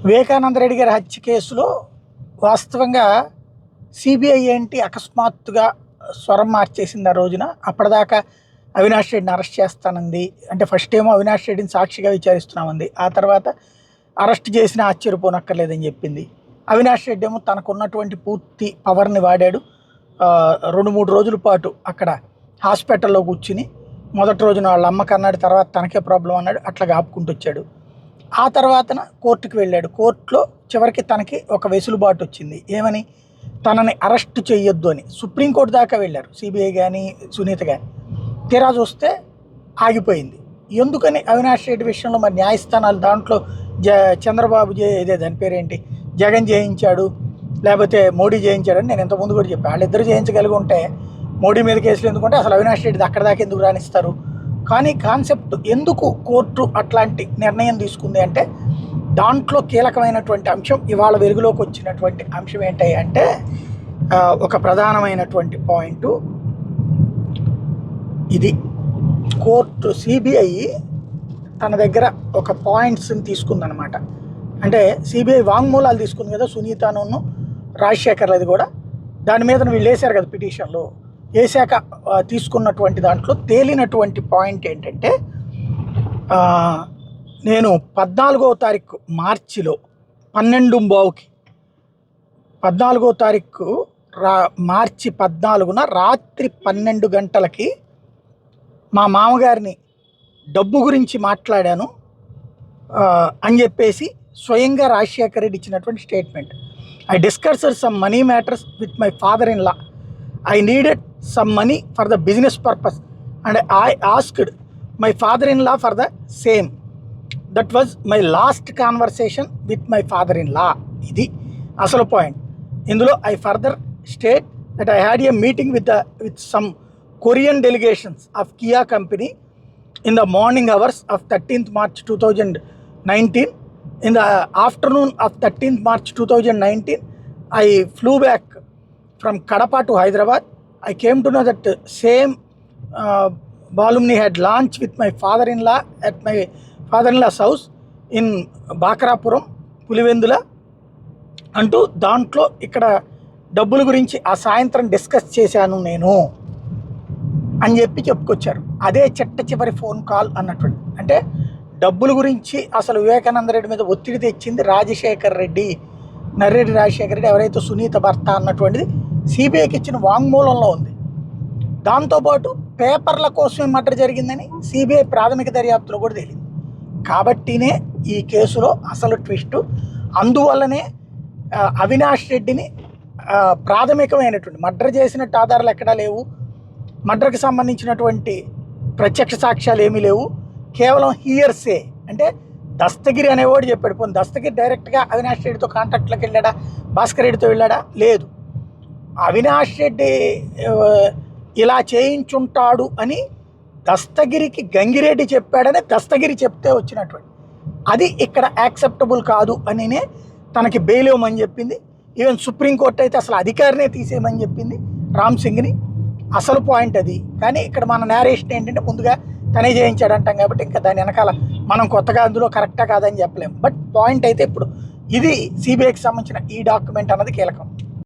వివేకానంద రెడ్డి గారి హత్య కేసులో వాస్తవంగా సిబిఐ ఏంటి అకస్మాత్తుగా స్వరం మార్చేసింది ఆ రోజున. అప్పటిదాకా అవినాష్ రెడ్డిని అరెస్ట్ చేస్తానంది. అంటే ఫస్ట్ ఏమో అవినాష్ రెడ్డిని సాక్షిగా విచారిస్తున్నామంది. ఆ తర్వాత అరెస్ట్ చేసినా ఆశ్చర్యపోనక్కర్లేదని చెప్పింది. అవినాష్ రెడ్డి ఏమో తనకున్నటువంటి పూర్తి పవర్ని వాడాడు. 2-3 రోజుల పాటు అక్కడ హాస్పిటల్లో కూర్చుని మొదటి రోజున వాళ్ళ అమ్మకి అన్నాడు, తర్వాత తనకే ప్రాబ్లం అన్నాడు, అట్లా ఆపుకుంటూ వచ్చాడు. ఆ తర్వాతన కోర్టుకు వెళ్ళాడు. కోర్టులో చివరికి తనకి ఒక వెసులుబాటు వచ్చింది. ఏమని? తనని అరెస్ట్ చేయొద్దు అని. సుప్రీంకోర్టు దాకా వెళ్ళారు సిబిఐ కానీ సునీత కానీ. తీరా చూస్తే ఆగిపోయింది. ఎందుకని? అవినాష్ రెడ్డి విషయంలో మరి న్యాయస్థానాలు దాంట్లో చంద్రబాబు ఇదే దాని పేరేంటి, జగన్ చేయించాడు లేకపోతే మోడీ చేయించాడని నేను ఇంతకుముందు కూడా చెప్పాను. వాళ్ళిద్దరు చేయించగలిగి ఉంటే మోడీ మీద కేసులు ఎందుకుంటే అసలు అవినాష్ రెడ్డి అక్కడ దాకా ఎందుకు రాణిస్తారు? కానీ కాన్సెప్ట్ ఎందుకు కోర్టు అట్లాంటి నిర్ణయం తీసుకుంది అంటే దాంట్లో కీలకమైనటువంటి అంశం, ఇవాళ వెలుగులోకి వచ్చినటువంటి అంశం ఏంటి అంటే ఒక ప్రధానమైనటువంటి పాయింట్ ఇది. కోర్టు సిబిఐ తన దగ్గర ఒక పాయింట్స్ని తీసుకుందనమాట. అంటే సిబిఐ వాంగ్మూలాలు తీసుకుంది కదా, సునీతను రాజశేఖర్లది కూడా. దాని మీద వీళ్ళు వేశారు కదా పిటిషన్లో. వేశాక తీసుకున్నటువంటి దాంట్లో తేలినటువంటి పాయింట్ ఏంటంటే, నేను 14వ తారీఖు మార్చిలో 12:15కి 14వ తారీఖు మార్చి 14న రాత్రి 12 గంటలకి మా మామగారిని డబ్బు గురించి మాట్లాడాను అని చెప్పేసి స్వయంగా రాజశేఖర్ రెడ్డి ఇచ్చినటువంటి statement. I discussed some money matters with my father in law. I needed some money for the business purpose and I asked my father-in-law for the same. That was my last conversation with my father-in-law. ఇది అసలు point. ఇందులో I further state that I had a meeting with some Korean delegations of Kia company in the morning hours of 13th March 2019. In the afternoon of 13th March 2019, I flew back from Kadapa to Hyderabad. I came to know that same Balumni had launched with my father-in-law at my father-in-law's house in Bakarapuram, Pulivendula. అంటూ దాంట్లో ఇక్కడ డబ్బుల గురించి ఆ సాయంత్రం discuss చేశాను నేను అని చెప్పి చెప్పుకొచ్చారు. అదే చెట్ట చివరి ఫోన్ కాల్ అన్నటువంటి. అంటే డబ్బుల గురించి అసలు వివేకానంద రెడ్డి మీద ఒత్తిడి తెచ్చింది రాజశేఖర్ రెడ్డి, నర్రెడ్డి రాజశేఖర రెడ్డి, ఎవరైతే సునీత భర్త అన్నటువంటిది సిబిఐకి ఇచ్చిన వాంగ్మూలంలో ఉంది. దాంతోపాటు పేపర్ల కోసమే మర్డర్ జరిగిందని సిబిఐ ప్రాథమిక దర్యాప్తులో కూడా తెలియదు. కాబట్టినే ఈ కేసులో అసలు ట్విస్టు. అందువల్లనే అవినాష్ రెడ్డిని ప్రాథమికమైనటువంటి మర్డర్ చేసినట్టు ఆధారాలు ఎక్కడా లేవు, మర్డర్కి సంబంధించినటువంటి ప్రత్యక్ష సాక్ష్యాలు ఏమీ లేవు, కేవలం హియర్సే. అంటే దస్తగిరి అనేవాడు చెప్పాడు. పోనీ దస్తగిరి డైరెక్ట్గా అవినాష్ రెడ్డితో కాంటాక్ట్లోకి వెళ్ళాడా, భాస్కర్ రెడ్డితో వెళ్ళాడా? లేదు. అవినాష్ రెడ్డి ఇలా చేయించుంటాడు అని దస్తగిరికి గంగిరెడ్డి చెప్పాడని దస్తగిరి చెప్తే వచ్చినటువంటి అది ఇక్కడ యాక్సెప్టబుల్ కాదు అనినే తనకి బెయిల్ ఇవ్వమని చెప్పింది. ఈవెన్ సుప్రీంకోర్టు అయితే అసలు అధికారినే తీసేయమని చెప్పింది రామ్ సింగ్ని. అసలు పాయింట్ అది. కానీ ఇక్కడ మన నేరేషన్ ఏంటంటే ముందుగా తనే చేయించాడు అంటాం కాబట్టి ఇంకా దాని వెనకాల మనం కొత్తగా అందులో కరెక్టా కాదని చెప్పలేము. బట్ పాయింట్ అయితే ఇప్పుడు ఇది సిబిఐకి సంబంధించిన ఈ డాక్యుమెంట్ అన్నది కీలకం.